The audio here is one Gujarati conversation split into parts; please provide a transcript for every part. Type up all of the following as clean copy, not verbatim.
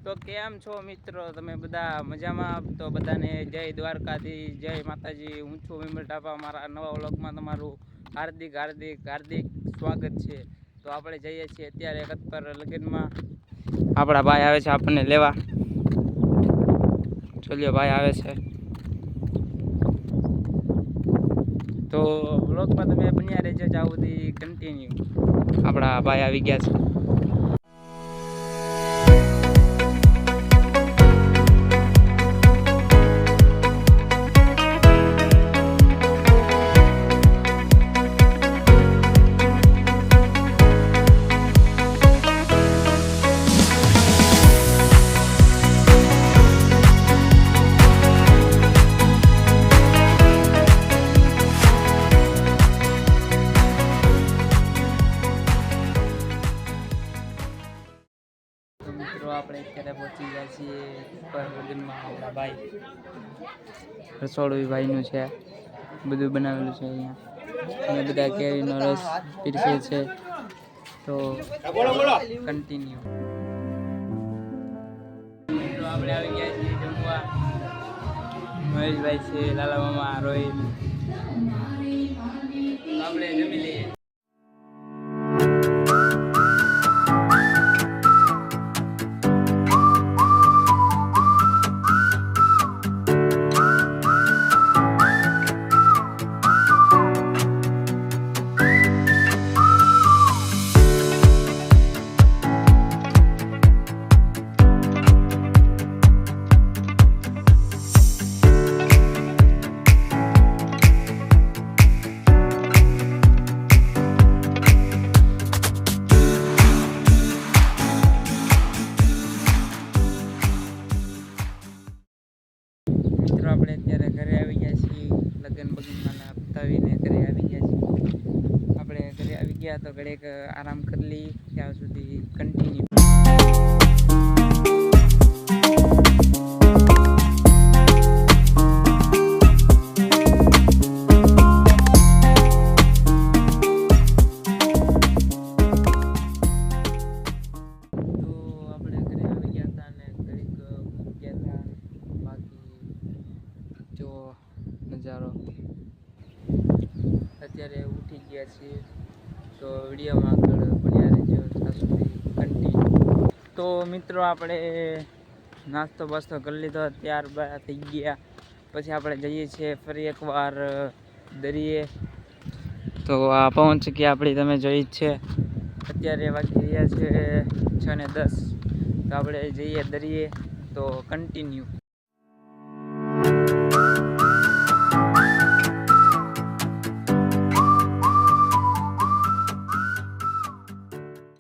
તો કેમ છો મિત્રો, તમે બધા મજામાં? તો બધાને જય દ્વારકાથી, જય માતાજી. હું છું વિમલ ટાપા. મારા નવા વ્લોગમાં તમારું હાર્દિક હાર્દિક હાર્દિક સ્વાગત છે. તો આપણે જઈએ છીએ અત્યારે કત્તર લગ્નમાં. આપણા ભાઈ આવે છે આપણને લેવા. ચલ્યો ભાઈ આવે છે. તો વ્લોગમાં તમે બન્યા રહેજો, જ્યાં સુધી કન્ટિન્યુ. આપણા ભાઈ આવી ગયા છે. આપણે અત્યારે પહોંચી ગયા છીએ પર લગ્નમાં. આપણા ભાઈ રસોડું ભાઈનું છે, બધું બનાવેલું છે અહીંયા. અને બધા કેરીનો રસ પીરસે છે. તો કન્ટિન્યુ. આપણે આવી ગયા છીએ જમવા. મહેશભાઈ છે, લાલા મામા, રોહિત. આપણે જમી લઈએ. આપણે અત્યારે ઘરે આવી ગયા છીએ. લગ્ન બગનમાં પતાવીને ઘરે આવી ગયા છીએ. આપણે ઘરે આવી ગયા તો ઘડીક આરામ કરી લઈએ, ત્યાં સુધી કન્ટિન્યુ. નજારો અત્યારે ઉઠી ગયા છીએ. તો વિડીયોમાં આગળ બન્યા રહેજો, ત્યાં સુધી કન્ટિન્યુ. તો મિત્રો આપણે નાસ્તો બાસ્તો કરી લીધો, ત્યારબાદ થઈ ગયા. પછી આપણે જઈએ છીએ ફરી એકવાર દરિયે. તો આ પવન ચક્કી આપણી તમે જોઈ જ છે. અત્યારે વાગી રહ્યા છે 6:10. તો આપણે જઈએ દરિયે. તો કન્ટિન્યુ.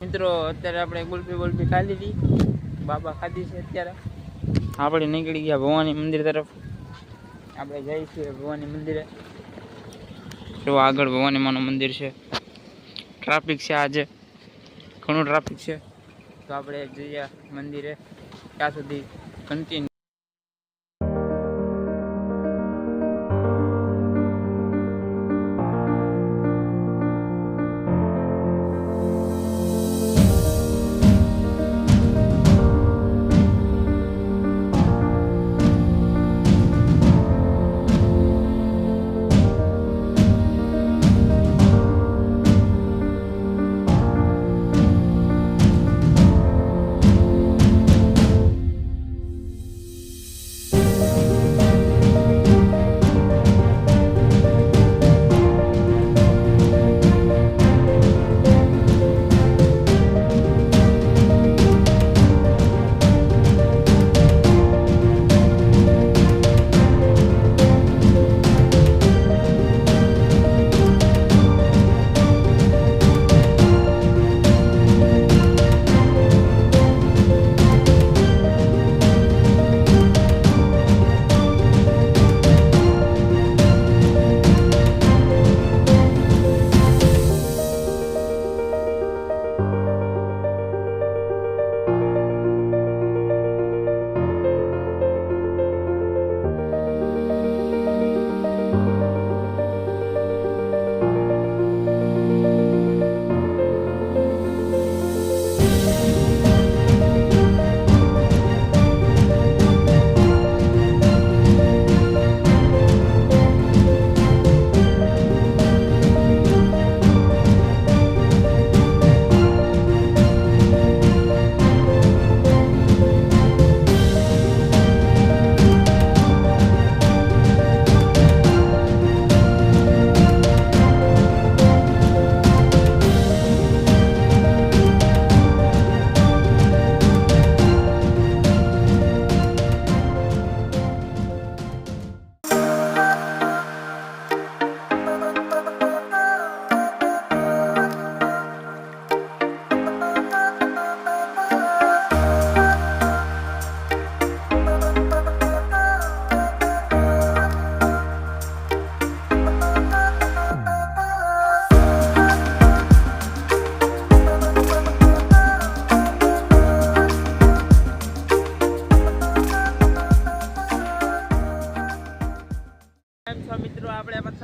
મિત્રો અત્યારે આપણે ગુલ્ફી ખાઈ લીધી, બાબા ખાધી છે. અત્યારે આપણે નીકળી ગયા ભવાની મંદિર તરફ. આપણે જઈએ છીએ ભવાની મંદિરે. જો આગળ ભવાની માનું મંદિર છે. ટ્રાફિક છે, આજે ઘણું ટ્રાફિક છે. તો આપણે જઈએ મંદિરે, ત્યાં સુધી કન્ટિન્યુ.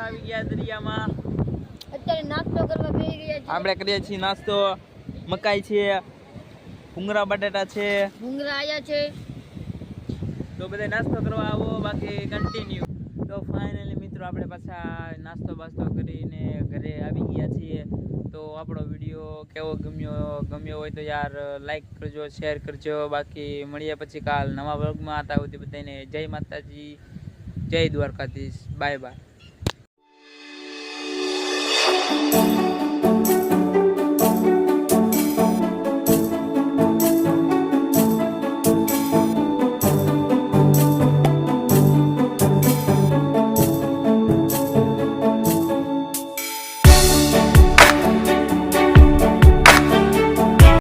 પાછા આવી ગયા દરિયામાં. અત્યારે નાસ્તો કરવા બેસી ગયા છે. આપણે કરીએ છીએ નાસ્તો. મકાઈ છે, ભૂંગળા બટાટા છે, ભૂંગળા આયા છે. તો બધા નાસ્તો કરવા આવો, બાકી કન્ટિન્યુ. તો ફાઇનલી મિત્રો આપણે પાછા નાસ્તો બાસ્તો કરીને ઘરે આવી ગયા છીએ. તો આપણો વિડીયો કેવો ગમ્યો હોય તો યાર લાઈક કરજો, શેર કરજો. બાકી મળીએ પછી કાલ નવા વ્લોગમાં. આતા સુધી બધાને જય માતાજી, જય દ્વારકાધીશ. Bye bye.